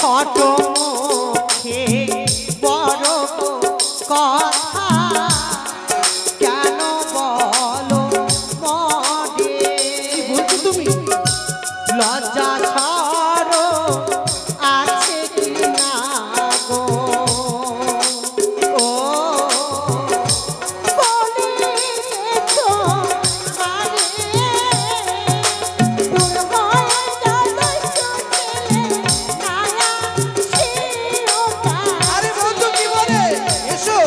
ছোট মুখে বড় কথা কেন বলো মনে বলছো তুমি লজ্জা ছাড়ো আছে কি না গো ও বলেছো মানে দূর হয়ে যাবে চলে নায়া শিরোপা আরে বন্ধু কি বলে এসো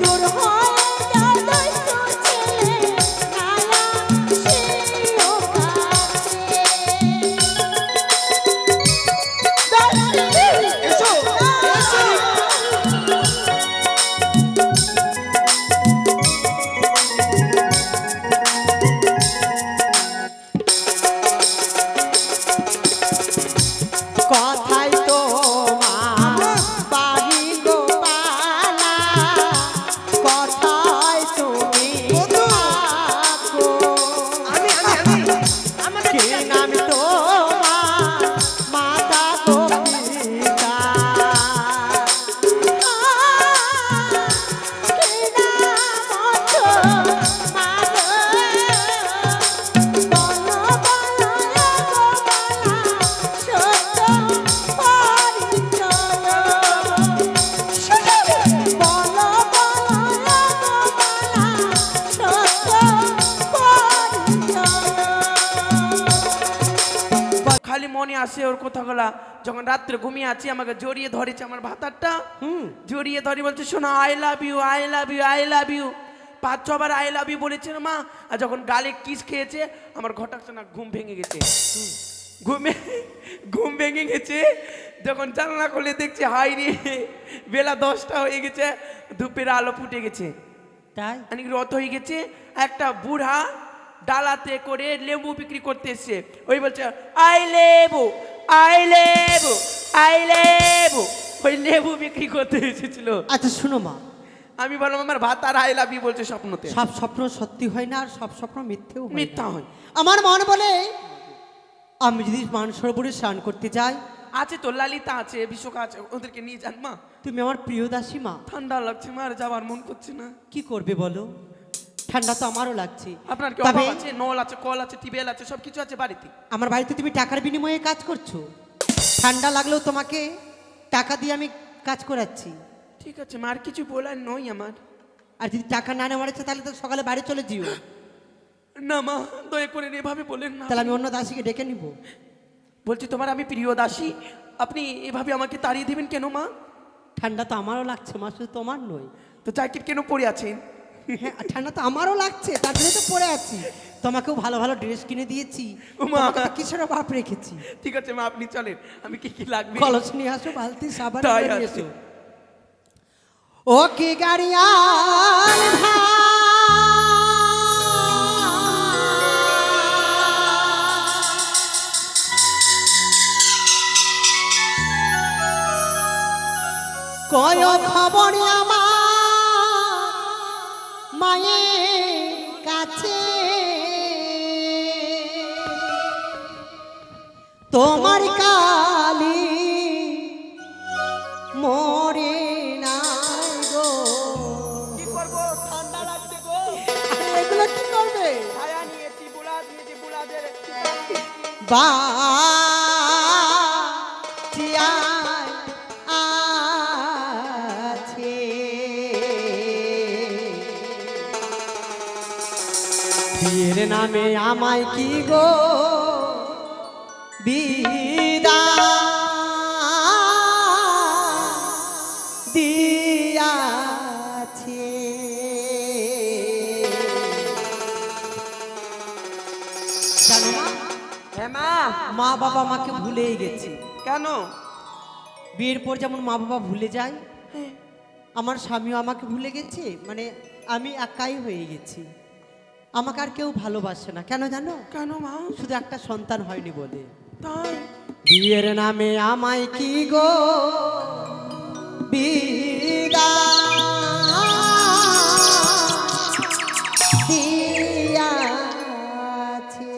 দূর হয়ে যাবে চলে নায়া শিরোপা এসো এসো কথাই তো বাড়ি গোপালা কথাই তুমি বন্ধু। থাকো। আমি আমাদের কি নাম তোমার মাতা গোপিকা কি নাম আছো মাগো বলো বলো গোপালা সত্য পরিচয় বলো বলো গোপালা সত্য পরিচয় খালি মনে আসে ওর কথাগুলা যখন রাত্রে ঘুমিয়ে আছি আমাকে জড়িয়ে ধরেছে আমার ভাতারটা জড়িয়ে ধরে বলছে শোনো I love you I love you I love you 5-6 বার আই লাভ ইউ বলেছে না মা আর যখন গালে কিস খেয়েছে আমার ঘটাক না ঘুম ভেঙে গেছে ঘুম ভেঙে গেছে যখন জানলা খুলে দেখছে হাই রে বেলা 10টা হয়ে গেছে ধূপের আলো ফুটে গেছে তাই অনেক রথ হয়ে গেছে একটা বুড়া ডালাতে করে লেবু বিক্রি করতে এসছে ওই বলছে আই লেবু আই লেবু আই লেবু ওই লেবু বিক্রি করতে এসেছিল আচ্ছা শুনো মা আমি বললাম আমার ভাত আর আই লাভ ইউ বলছে স্বপ্নতে সব স্বপ্ন সত্যি হয় না আর সব স্বপ্ন মিথ্যেও হয় না। মিথ্যা হয় আমার মন বলে আমি যদি মানসরোবরে স্নান করতে যাই আছে তো লালিতা আছে বিশ্বকা আছে ওদেরকে নিয়ে যান মা তুমি আমার প্রিয় দাসী মা ঠান্ডা লাগছে মা আর যাবার মন করছে না কি করবে বলো ঠান্ডা তো আমারও লাগছে আপনার কি তবে অভাব আছে নল আছে কল আছে টিবেল আছে সব কিছু আছে বাড়িতে আমার বাড়িতে তুমি টাকার বিনিময়ে কাজ করছো ঠান্ডা লাগলেও তোমাকে টাকা দিয়ে আমি কাজ করাচ্ছি ঠিক আছে মা আর কিছু বলার নই আমার আর যদি টাকা না নেওয়ার ইচ্ছে তাহলে তো সকালে বাড়ি চলে যেও না মা দয়া করে এভাবে বলেন না তাহলে আমি অন্য দাসীকে ডেকে নিব বলছি তোমার আমি প্রিয় দাসী আপনি এভাবে আমাকে তাড়িয়ে দিবেন কেন মা ঠান্ডা তো আমারও লাগছে মা শুধু তোমার নয় তো জ্যাকেট কেন পরে আছেন হ্যাঁ ঠান্ডা তো আমারও লাগছে তার জন্য তো পরে আছি তোমাকেও ভালো ভালো ড্রেস কিনে দিয়েছি ও মা। তোমাকে তো কিসের অভাব রেখেছি ঠিক আছে মা আপনি চলেন আমি কি কি লাগবে কলস নিয়ে আসো বালতি সাবান তাই নিয়ে আছে। এসো ও কি গাড়িয়াল কয় খবর আমার মায়ের কাছে তোমার কালি মরে নাই গো কি করবো ঠান্ডা লাগছে গো আরে এগুলো কি করবে ছায়া নিয়েছি বুলাদ নিয়েছি বুলাদের বাচিয়ায় আছে বিয়ের নামে আমায় কি গো বিদায় দিয়াছে জানো না হ্যাঁ মা মা বাবা আমাকে ভুলেই গেছে কেন বিয়ের পর যেমন মা বাবা ভুলে যায় আমার স্বামীও আমাকে ভুলে গেছে মানে আমি একাই হয়ে গেছি আমাকে আর কেউ ভালোবাসে না কেন জানো কেন মা শুধু একটা সন্তান হয়নি বলে তাই বিয়ের নামে আমায় কি গো বিদায় দিয়াছে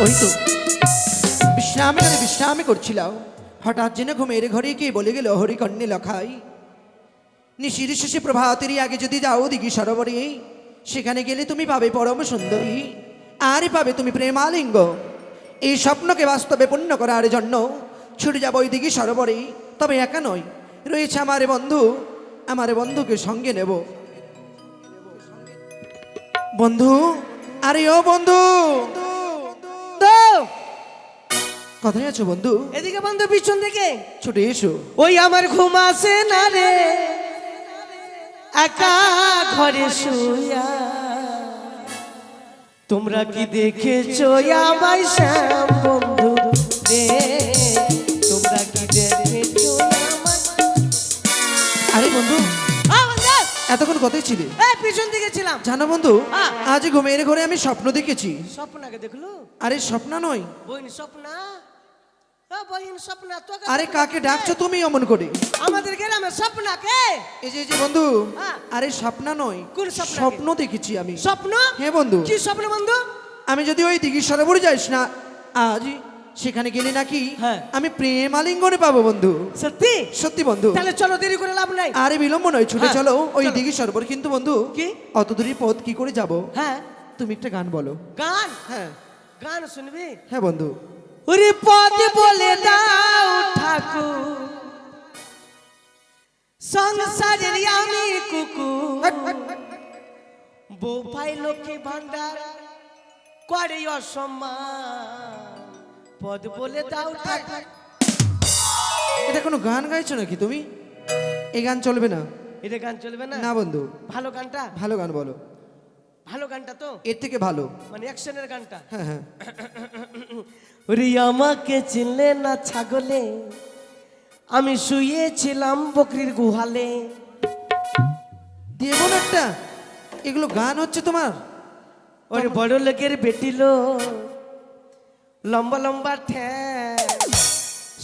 ওই তো বিশ্রামে করছিলাম, হঠাৎ যেন ঘুমের ঘরে কে বলে গেল হরিকর্ণে লখাই, নিশির শেষে প্রভাতেরই আগে যদি যাও দিঘি সরোবরে, সেখানে গেলে তুমি পাবে পরম সুন্দরী, আর পাবে তুমি প্রেমালিঙ্গ। এই স্বপ্নকে বাস্তবে পূর্ণ করার জন্য ছুটে যাবো ওই দিঘি সরোবরে। তবে একা নয়, রয়েছে আমার বন্ধু, আমার বন্ধুকে সঙ্গে নেব। বন্ধু, আরে ও বন্ধু, কোথায় আছো বন্ধু? এদিকে বন্ধু, পিছন থেকে ছুটে এসো। ওই আমার ঘুম আসে না রে, একা ঘরে শুয়া। তোমরা কি দেখেছো আমায় শ্যাম বন্ধু রে? তোমরা কি দেখেছো আমায়? আরে বন্ধু, হ্যাঁ বন্ধু, এতক্ষণ কোথায় ছিলে? এই পিছন দিকে ছিলাম। জানো বন্ধু, হ্যাঁ। আজ ঘুমের ঘরে আমি স্বপ্ন দেখেছি। স্বপ্নাকে দেখলো? আরে স্বপ্ন নয়, বইন স্বপ্না, বইন স্বপ্না তো। আরে কাকে ডাকছো তুমি অমন করে? আমাদের গ্রামের স্বপ্নাকে। এই যে বন্ধু, হ্যাঁ। আরে স্বপ্ন নয়, কোন স্বপ্নকে? স্বপ্ন দেখেছি আমি। স্বপ্ন? হ্যাঁ বন্ধু, কি স্বপ্ন বন্ধু? আমি যদি ওই দিঘি সরোবরে যাইস না আজ, সেখানে গেলে নাকি হ্যাঁ। আমি প্রেম আলিঙ্গনে পাবো বন্ধু। সত্যি? সত্যি বন্ধু। তাহলে চলো, দেরি করে লাভ নাই। আরে বিলম্ব নয়, ছুটে হ্যাঁ, চলো ওই চলো। দিঘি সরোবর। কিন্তু বন্ধু, কি? অত দূরের পথ কি করে যাব? হ্যাঁ, তুমি একটা গান বলো। গান? হ্যাঁ গান শুনবি? হ্যাঁ বন্ধু। ওরে পদ বলে দাও ঠাকুর, সংসারের আমি কুকুর, বউ পাই লক্ষ্মী ভান্ডার করে অসম্মান, পদ বলে দাও ঠাকুর। এটা কোনো গান গাইছো নাকি তুমি? এই গান চলবে না। এটা গান চলবে না? না বন্ধু, ভালো গানটা? ভালো গান বলো। ভালো গানটা তো, এর থেকে ভালো। মানে অ্যাকশনের গানটা। হ্যাঁ হ্যাঁ। ওরে আমাকে চিনলে না ছাগলে, আমি শুয়েছিলাম বকরির গুহালে। দেবো না একটা? এগুলো গান হচ্ছে তোমার? ওরে বড় লোকের বেটিল, লম্বা লম্বা ঠ্যাং,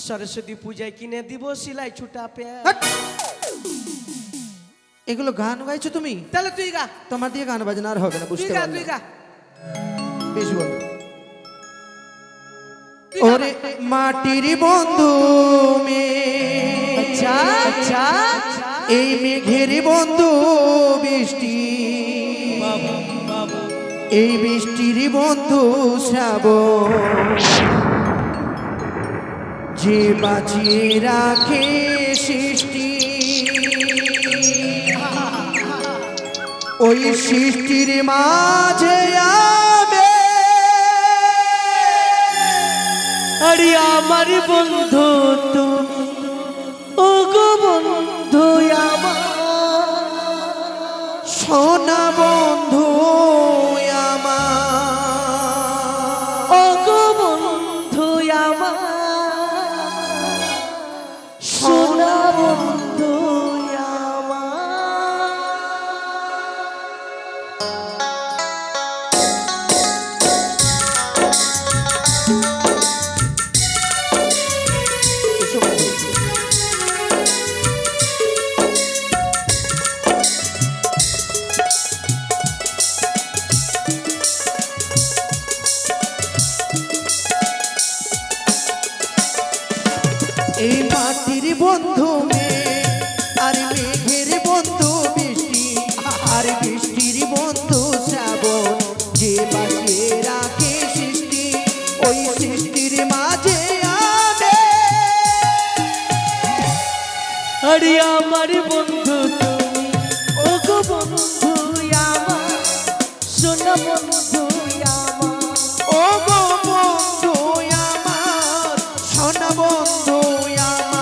সরস্বতী পূজায় কিনে দিব সিলাই ছুটা প্যান্ট। হাট! এগুলো গান গাইছো তুমি? তাহলে তুই গা, তোমার দিয়ে গান বাজনা আর হবে না, তুই বুঝতে গা, পারলাম। তুই গা। বেশ বলো। তুই গা ওরে ভাই। মাটির বন্ধু মেয়ে, আচ্ছা আচ্ছা, এই মেঘের বন্ধু বৃষ্টি, এই বৃষ্টির বন্ধু শ্রাবণ, যে বাঁচিয়ে রাখে সৃষ্টি, ওই সৃষ্টির মাঝে আমি। আরে আমার বন্ধু তুমি, ও গো বন্ধু আমার, সোনা বন্ধু আমার, ও গো বন্ধু আমার, সোনা বন্ধু আমার। এসো বন্ধু। এই মাটির বন্ধু মেঘ, আর মেঘের বন্ধু বৃষ্টি, আর বৃষ্টির বন্ধু শ্রাবণ, যে বাঁচিয়ে রাখে সৃষ্টি, ওই সৃষ্টির মাঝে আমি। আরে আমার বন্ধু তুমি, ও গো বন্ধু আমার, সোনা বন্ধু আমার। ও গো বন্ধু আমার, সোনা বন্ধু আমার।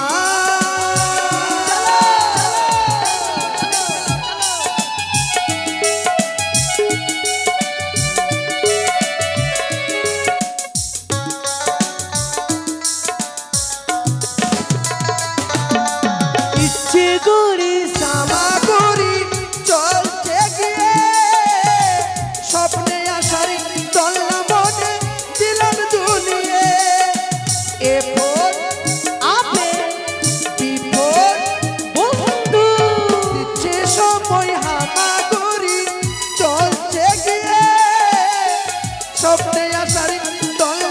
ইচ্ছে করি সামা সামাগুড়ি চলছে গিয়ে, স্বপ্নে আসার দোলনা মনে দিলাম দুলিয়ে। এরপর আপে বিপদ বন্ধু, দিচ্ছে সময় হামাগুড়ি চলছে গিয়ে, স্বপ্নে আসার দোলনা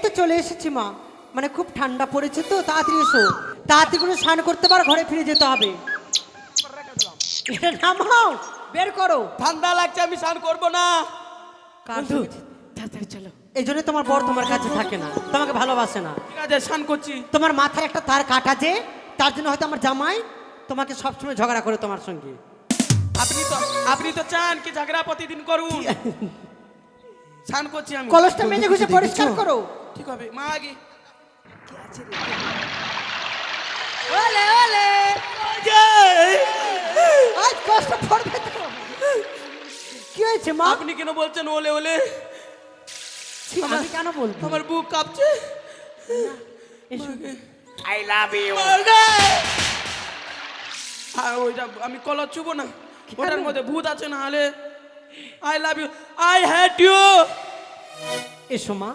তো চলে এসেছি মা, মানে খুব ঠান্ডা পড়েছে তো, তাড়াতাড়ি এসো, তাড়াতাড়ি করে স্নান করতে পার, ঘরে ফিরে যেতে হবে। এটা নামাও, বের করো। ঠান্ডা লাগছে, আমি স্নান করবো না। কার সঙ্গে- তাড়াতাড়ি চলো। এই জন্য তোমার বর তোমার কাছে থাকে না, তোমাকে ভালোবাসে না। ঠিক আছে, স্নান করছি। তোমার মাথায় একটা তার কাটা যে, তার জন্য হয়তো আমার জামাই তোমাকে সবসময় ঝগড়া করে তোমার সঙ্গে। আপনি তো চান কি ঝগড়া প্রতিদিন করুন। স্নান করছি আমি। কলসটা মেজে ঘুষে পরিষ্কার করো। ঠিক হবে মা, আগে ওলে ওলে, আজ কষ্ট পড়বে তো। কি হয়েছে মা? আপনি কেন বলছেন ওলে ওলে? আমি কেন বলবো? আমার বুক কাঁপছে। এসো। I love you. ওইটা আমি কলর চুবো না, ওটার মধ্যে ভূত আছে, না হলে I love you, I hate you. এসো মা,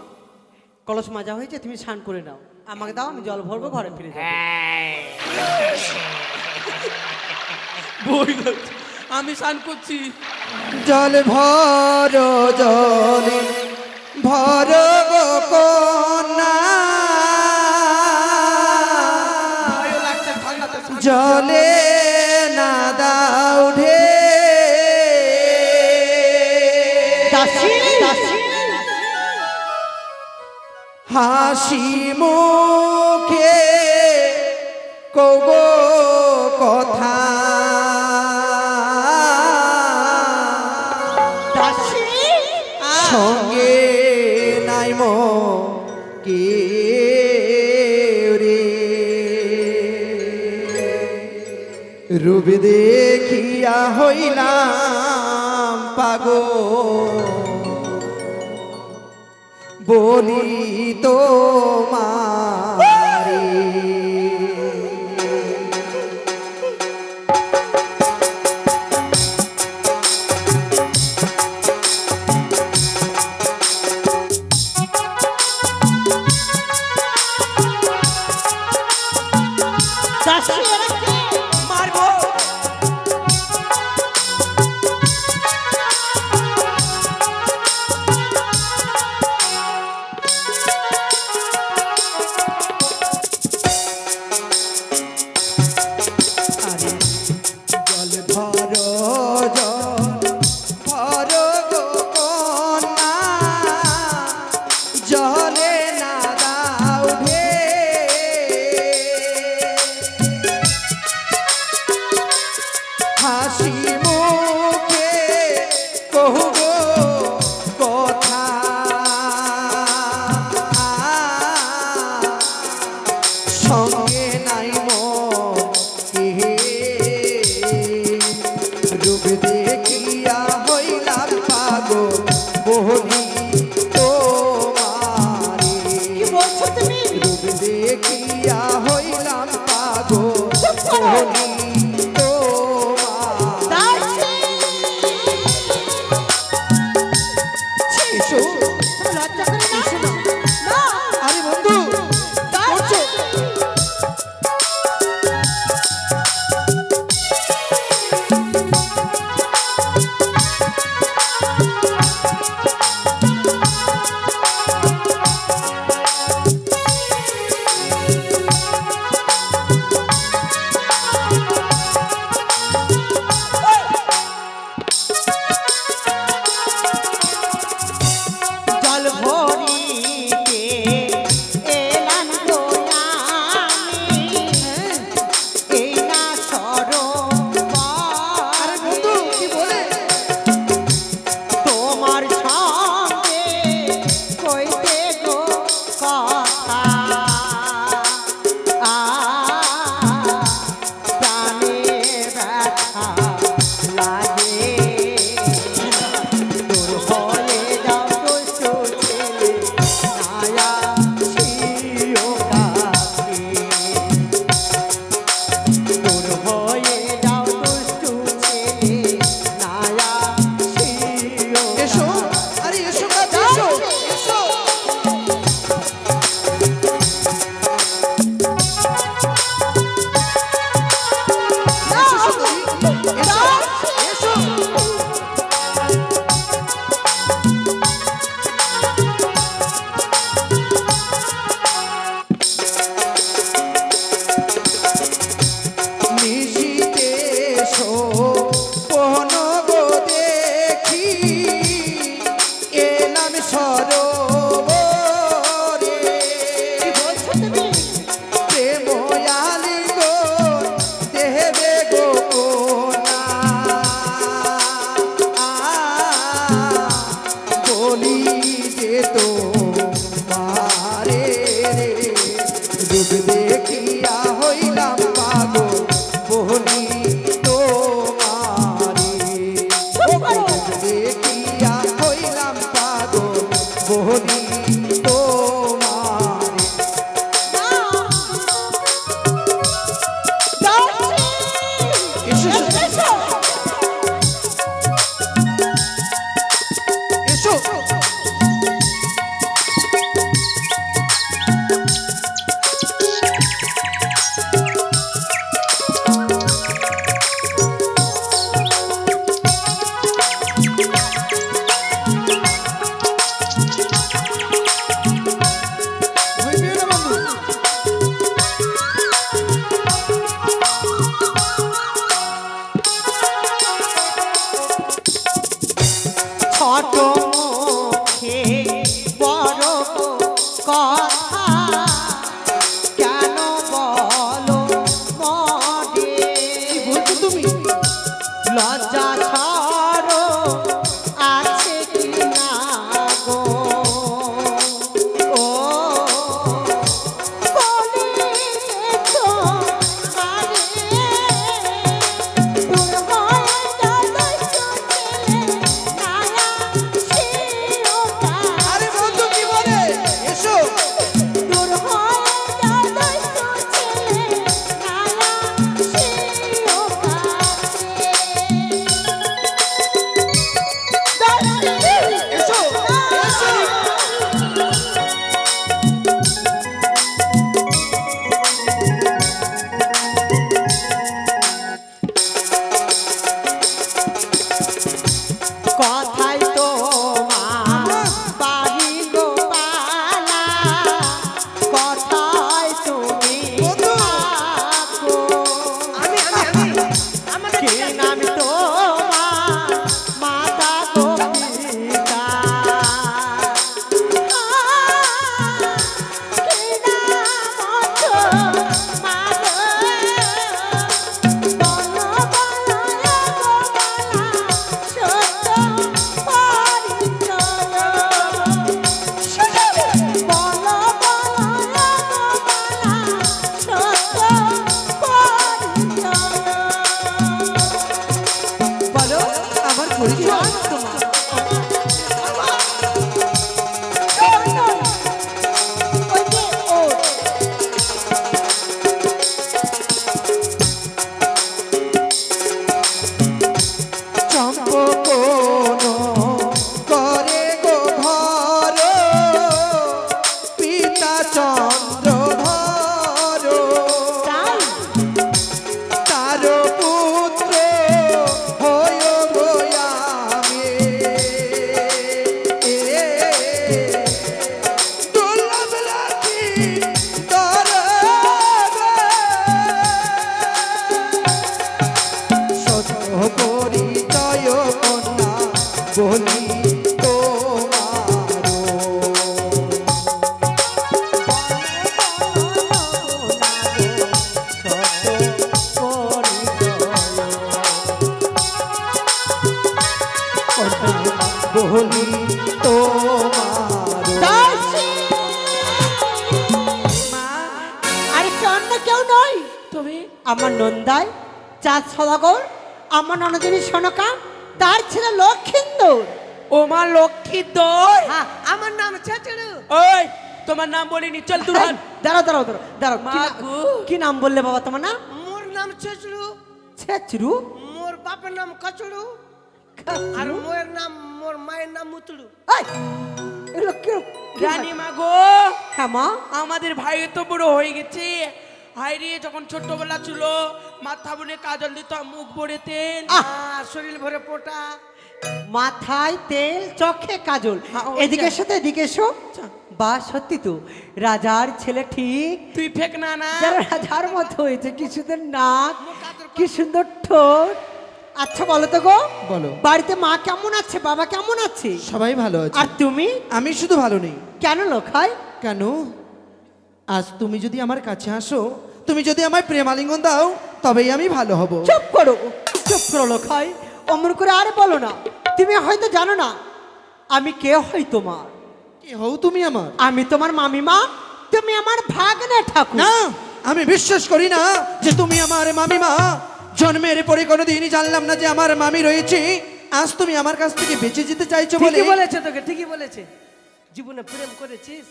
কলস মাজা হয়েছে, তুমি স্নান করে নাও, আমাকে দাও, আমি জল ভরবো, ঘরে ফিরে যাবো। আমি স্নান করছি। জল ভর জলে ভর গো কন্যা, ভয়ও লাগছে ঠান্ডাতে। জলে না দাও ঢে। দাসী, দাসী, হাসি মুখে কগো কথা, দাসী, সঙ্গে নাই মো কে রে। রূপ দেখিয়া হইলাম পাগো, বলি তো মারে। দাসী, এরা কে? মারবো। আরে জল ভর জল ভর গো কন্যা, জলে না দাও ঢে। হাসি মুখে কহু গো কথা, সঙ্গে নাই মন কে। রূপ দেখিয়া হইলাম পাগল, বলি তোমারে। কি বলছো তুমি? রূপ দেখিয়া হইলাম পাগল, বলি তোমারে। দাসী, এসো। তোমার লজ্জা করে না? না, আরে বন্ধু, দাসী। রূপ দেখিয়া হইলাম পাগল বলি তোমারে রূপ দেখিয়া হইলাম পাগল বলি তোমারে এসো এসো হইবে না বন্ধু ছোট মুখে বড় কথা কেন বলো মনে কি বলছো তুমি লজ্জা ছাড়ো আছে কি না গো ও বলে তো আরে দূর হয়ে গেল আরে বন্ধু কি বলে এসো দূর হয়ে গেল এসো এসো কথাই তো বাড়ি গোপালা কথাই তুমি বন্ধু। থাকো। কি নাম তোমার মাতা গো পিতা কি নাম মা বলো আমার পরিচয় তোমার চম্পক করে গো ঘর পিতা চন্দ্রধর তাই তার পুত্র হয় গোয়ামে দুর্লভ লাঠি সত্য পরিচয় কন্যা বলি তোমারো বলি তোমারো আরে সে অন্য কেউ নয় তবে আমার নন্দাই চাঁদ সদাগর আমার ননদিনী সনকা তার ছেলে লক্ষিন্দর ও মা লক্ষ্মী দোর হ্যাঁ আমার নাম চেচড়ু ওই তোমার নাম বলিনি চল দূর হট। দাঁড়াও দাঁড়াও দাঁড়াও দাঁড়াও কি মা না- গো। কি নাম বললে বাবা তোমার নাম মোর নাম ছেচড়ু ছেচরু মোর বাপের নাম কচড়ু আর মোর নাম মোর মায়ের নাম মুতড়ু এগুলো কি রানী মা গো হ্যাঁ মা আমাদের ভাই তো বড় হয়ে গেছে হাই রে যখন ছোট্টবেলা ছিল মাথা বুনে কাজল দিত মুখ ভরে তেল আর শরীর ভরে পোটা মাথায় তেল চোখে কাজল হ্যাঁ, ওই এদিকে যে। এসো তো এদিকে এসো বা সত্যি তো রাজার ছেলে ঠিক তুই ফেক না না যারা রাজার মতো হয়েছে কি সুন্দর নাক কি সুন্দর ঠোঁট আচ্ছা বলো তো গো বলো। বাড়িতে মা কেমন আছে বাবা কেমন আছে সবাই ভালো আছে আর তুমি আমি শুধু ভালো নেই কেন লোখাই কেন আজ তুমি যদি আমার কাছে আসো তুমি যদি আমায় প্রেমালিঙ্গন দাও তবেই আমি ভালো হব চুপ করো লোখাই অমন করে আর বলো না তুমি হয়তো জানো না আমি কে হই তোমার কি হও তুমি আমার আমি তোমার মামিমা তুমি আমার ভাগ্নে ঠাকুর। না, আমি বিশ্বাস করি না যে তুমি আমার মামিমা। জন্মের পরে কোনোদিনই জানলাম না যে আমার মামি রয়েছে। আজ তুমি আমার কাছ থেকে বেঁচে যেতে চাইছো বলে। ঠিকই বলেছে তোকে, ঠিকই বলেছে। জীবনে প্রেম করেছিস?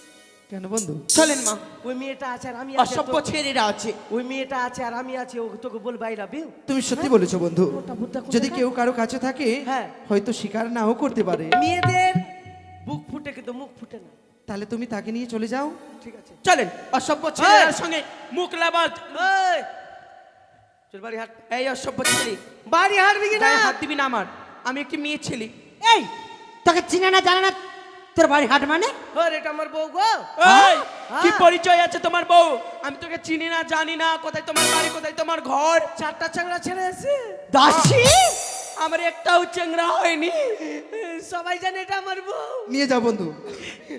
কেন বন্ধু? চলেন মা। ওই মেয়েটা আছে আর আমি আছি, অসভ্য ছেলেরা আছে। ওই মেয়েটা আছে আর আমি আছি, ও তোকে বলবো আই লাভ ইউ। তুমি সত্যি বলেছো বন্ধু। মোটা বুদ্ধা কোথায় যদি থাকে? কেউ কারো কাছে থাকে হ্যাঁ। হয়তো স্বীকার নাও করতে পারে। মেয়েদের বুক ফুটে কিন্তু মুখ ফুটে না। তাহলে তুমি তাকে নিয়ে চলে যাও। ঠিক আছে, চলেন অসভ্য ছেলের সঙ্গে মুখ লাবাজ। এই, চল বাড়ি হাট। এই অসভ্য ছেলে, বাড়ি হাঁটবি কি না? গায়ে হাত দিবি না আমার। আমি একটি মেয়ে ছেলে। এই তোকে চিনে না জানে না তোর বাড়ি হাট মানে? ওরে, এটা আমার বউ গো। এই, কি হ্যাঁ। পরিচয় আছে তোমার বউ? আমি তোকে চিনি না, জানি না। কোথায় তোমার বাড়ি, কোথায় তোমার ঘর? চারটা চাংড়া ছেড়ে এসে দাসী আমার একটাও চেংরা হয়নি। সবাই জানে এটা আমার বউ। নিয়ে যাও বন্ধু।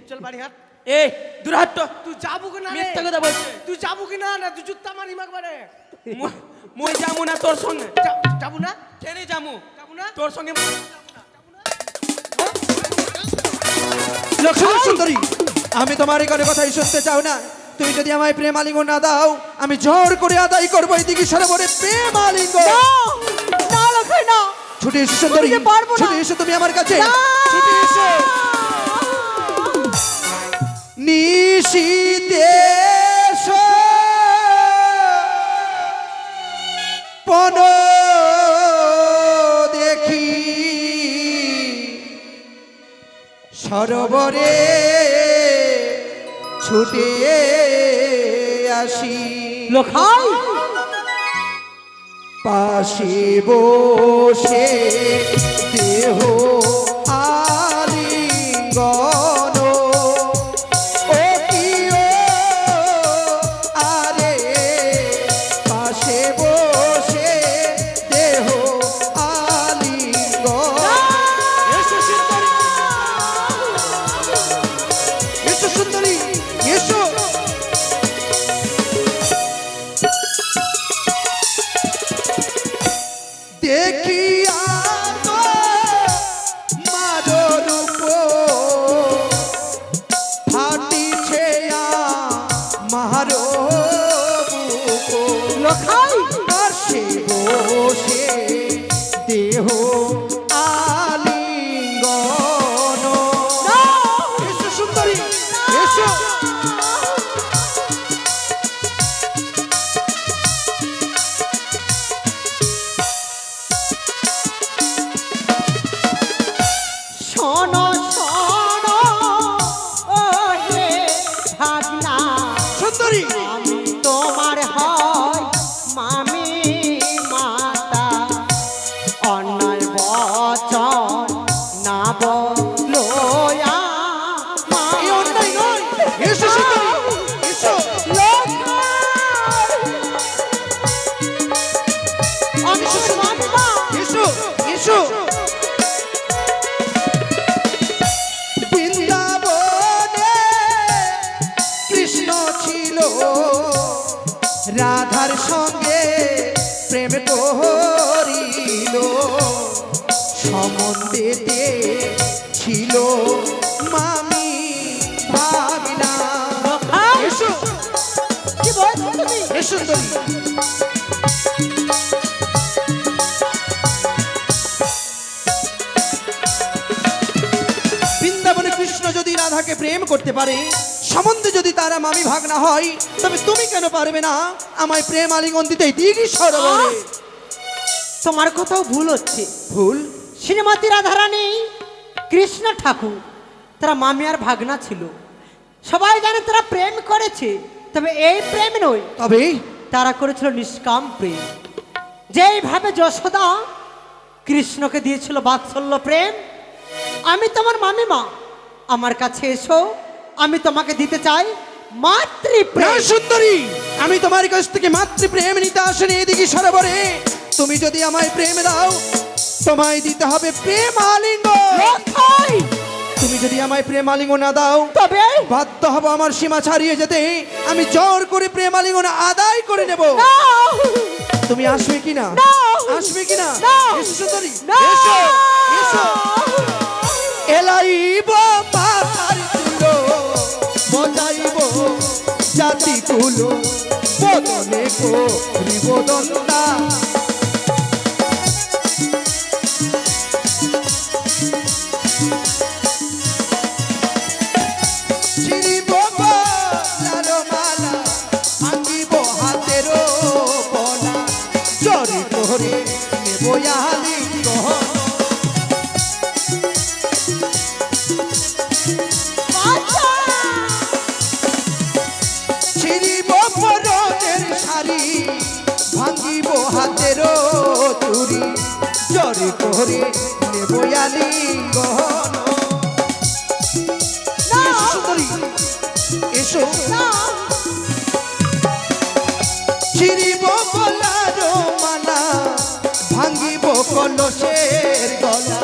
চল বাড়ি হাট। এই দূরহাট। তুই যাবো কি না রে? মিথ্যা কথা বলছে। তুই যাবো কি না? না তুই জুত্তা মারি মাকবারে। মই যাবো না তোর সঙ্গে। যাবো না? ট্রেনে যাবো যাবো না? তোর সঙ্গে। লক্ষ্মী সুন্দরী, আমি তোমার এখানে কথাই শুনতে চাও না। তুমি যদি আমায় প্রেম আলিঙ্গন না দাও, আমি জোর করে আদায় করবো এই দিকে সরোবরে প্রেম আলিঙ্গন। না লক্ষ্মী না। ছুটে এসো সুন্দরী, আমি পারবো না। ছুটে এসো তুমি আমার কাছে। না। ছুটে এসো। নিশীতে এসো, পন দেখি সরোবরে ছুটে আসি। লখাই পাশে বসে দেহ আলিঙ্গন, ও কি ও আরে, পাশে বসে দেহ আলিঙ্গন। এসো সুন্দরী, এসো সুন্দরী, এসো। দেখিয়া তোমার রূপ ফাটিছে আমার বুক। লখাই পাশে বসে দেহ আলিঙ্গন। এসো সুন্দরী, এসো। শোনো শোনো ও হে ভাগনা, সুন্দরী, আমি তোমার হয় মামি মাতা। অন্যায় বচন না বলো এই অন্যায় নয়। এসো সুন্দরী, এসো। আমি শুধু মানবা। এসো, এসো। বৃন্দাবনে কৃষ্ণ ছিল, রাধার সঙ্গে প্রেম করিল। সম্বন্ধেতে ছিল মামি ভাগনা। এসো, কি বলছো তুমি? এসো সুন্দরী। বৃন্দাবনে কৃষ্ণ যদি রাধাকে প্রেম করতে পারে, সম্বন্ধে যদি তারা মামি ভাগনা হয়, তবে তুমি কেন পারবে না আমায় প্রেম আলিঙ্গন দিতে দিঘি সরোবরে? তোমার কোথাও ভুল হচ্ছে। ভুল? শ্রীমতী রাধারানী কৃষ্ণ ঠাকুর তারা মামি আর ভাগনা ছিল। সবাই জানে তারা প্রেম করেছে, তবে এই প্রেম নয়, তবে তারা করেছিল নিষ্কাম প্রেম। যেইভাবে যশোদা কৃষ্ণকে দিয়েছিল বাৎসল্য প্রেম, আমি তোমার মামিমা, আমার কাছে এসো, আমি তোমাকে দিতে চাই মাতৃপ্রেম। না সুন্দরী, আমি তোমার কাছ থেকে মাতৃ প্রেম নিতে আসেনি এদিকে সরোবরে। তুমি যদি আমায় প্রেম দাও, তোমায় দিতে হবে প্রেম আলিঙ্গন। লক্ষ্মী, তুমি যদি আমায় প্রেম আলিঙ্গন না দাও, তবে বাধ্য হব আমার সীমা ছাড়িয়ে যেতে। আমি জোর করে প্রেম আলিঙ্গন আদায় করে নেব। না, তুমি আসবে কিনা? না। আসবে কিনা? না। এসো সুন্দরী, না। এসো, এসো। এলাইব মাথার চুলো, বজাইব জাতি কুলো বদনে করিব দন্তা ছিড়িব গলার মালা ভাঙিব হাতের বলা জরি করে নেব আলিঙ্গন ছিড়িব পরনের শাড়ি ভাঙিব হাতের চুরি জরি করে নেব আলিঙ্গন এসো সুন্দরী এসো ছিড়িব গলার মালা ভাঙিব কলসের গলা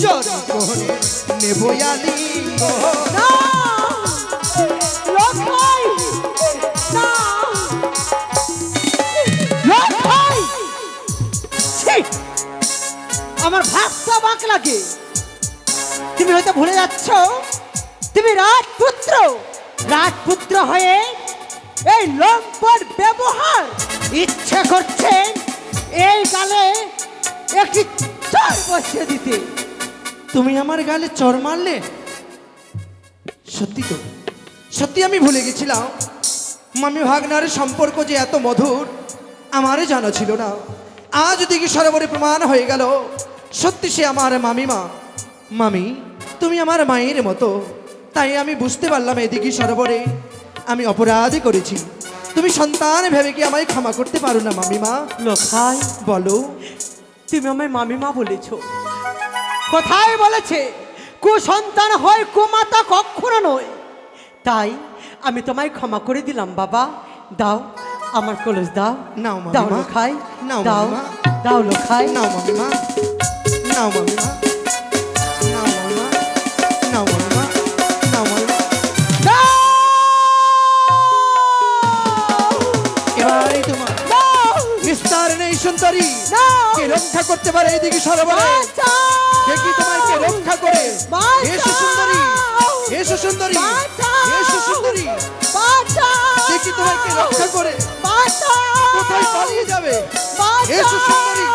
জরি করে নেব আলিঙ্গন লক্ষাই না লক্ষাই ছি! আমার ভাষা বাঁক লাগে। তুমি হয়তো ভুলে যাচ্ছ তুমি রাজপুত্র হয়ে এই লম্পট ব্যবহার ইচ্ছে করছেন এই গালে একটি চর বসিয়ে দিতে। তুমি আমার গালে চর মারলে? সত্যি তো, সত্যি আমি ভুলে গেছিলাম মামি ভাগ্নার সম্পর্ক যে এত মধুর আমারই জানা ছিল না। আজ দিকে সরোবরে প্রমাণ হয়ে গেল সত্যি সে আমার মামিমা। মামি তুমি আমার মায়ের মতো, তাই আমি বুঝতে পারলাম এদিকে সরোবরে আমি অপরাধী করেছি। তুমি সন্তান ভেবে কি আমায় ক্ষমা করতে পারো না মামিমা? লক্ষাই বলো। তুমি আমায় মামিমা বলেছ, কোথায় বলেছে কুসন্তান হয় কুমাতা কখনো নয়। তাই আমি তোমায় ক্ষমা করে দিলাম বাবা। দাও আমার কলস দাও। নাও দাও মামিমা, লক্ষাই নাও দাও মামিমা। দাও লক্ষাই নাও মামিমা, নাও মামিমা, নাও মামিমা, নাও মামিমা, নাও মামিমা। এবারে তোমার বিস্তার নেই সুন্দরী, কে রক্ষা করতে পারে এইদিকে সরোবরে? দেখি তোমায় কে রক্ষা করে। এসো সুন্দরী, এসো সুন্দরী, এসো সুন্দরী, দেখি তোমায় কে রক্ষা করে। কোথায় পালিয়ে যাবে? এসো সুন্দরী,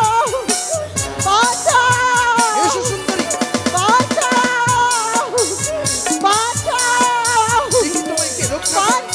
এসো সুন্দরী, দেখি তোমায় কে রক্ষা করে।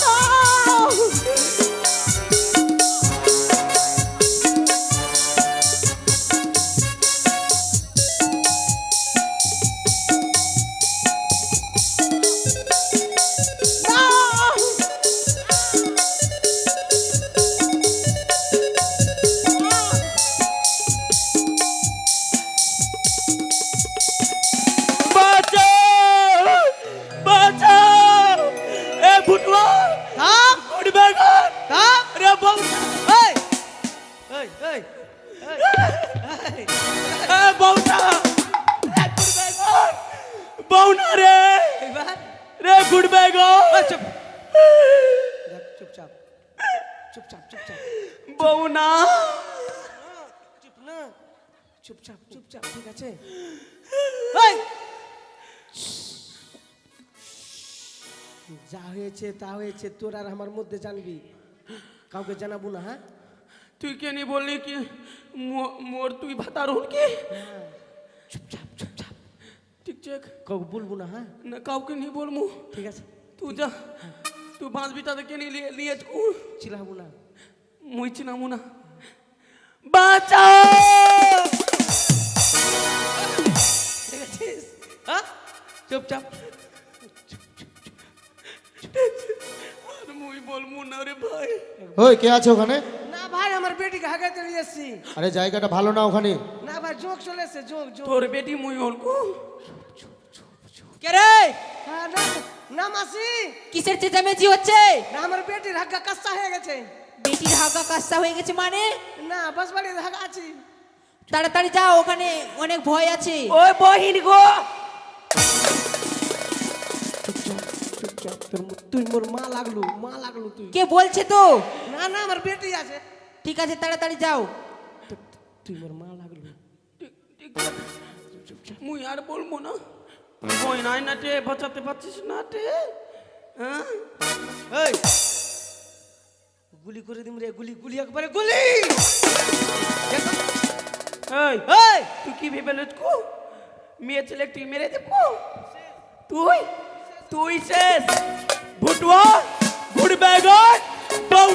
চুপচাপ চুপচাপ চুপচাপ বউনা চুপ না, চুপচাপ চুপচাপ, ঠিক আছে? যা হয়েছে তা হয়েছে, তোর আর আমার মধ্যে জানবি, কাউকে জানাবো না। হ্যাঁ তুই কেন বললি কি মোর তুই ভাতারুন কি? চুপচাপ চুপচাপ, ঠিক চেক কাউকে বলবো না। হ্যাঁ না কাউকে নিয়ে বলবো। ঠিক আছে, তুই যা, তুই বাঁচবি তাদেরকে নিয়ে নিয়ে চিলাবো না। মুই চিনামু না। বাঁচা দেখেছিস? হ্যাঁ চুপচাপ। আর মুই বলবো না রে ভাই। ওই কে আছে ওখানে? না ভাই, আমার বেটিকে হাগাইতে নিয়ে এসছি। আরে জায়গাটা ভালো না ওখানে। না ভাই, যোগ চলে এসছে, যোগ যোগ। তোর বেটি মুই বলবো। কে রে? হ্যাঁ না না মাসি, কিসের চেঁচামেচি হচ্ছে? না আমার বেটির হাগা কাঁচা হয়ে গেছে। বেটির হাগা কাস্তা হয়ে গেছে মানে? না বাস বাড়ির হাগা আছি। তাড়াতাড়ি যাও, ওখানে অনেক ভয় আছে। ওই বহিন গো, চুপচাপ, তুই মোর মা লাগলু, মা লাগলু তুই। কে বলছে তো? না না আমার বেটি আছে। ঠিক আছে তাড়াতাড়ি যাও। তুই মোর মা লাগলু। মুই আর বলবো না। বই নাই না টে বাঁচাতে পারছিস না টে। হ্যাঁ এই গুলি করে দিম রে, গুলি গুলি একবারে গুলি। এই এই তুই কি ভেবে লুচকু মেয়ে ছেলে তুই মেরে দেবো তুই তুই শেষ ভুটুয়া ভুট বেগন বউ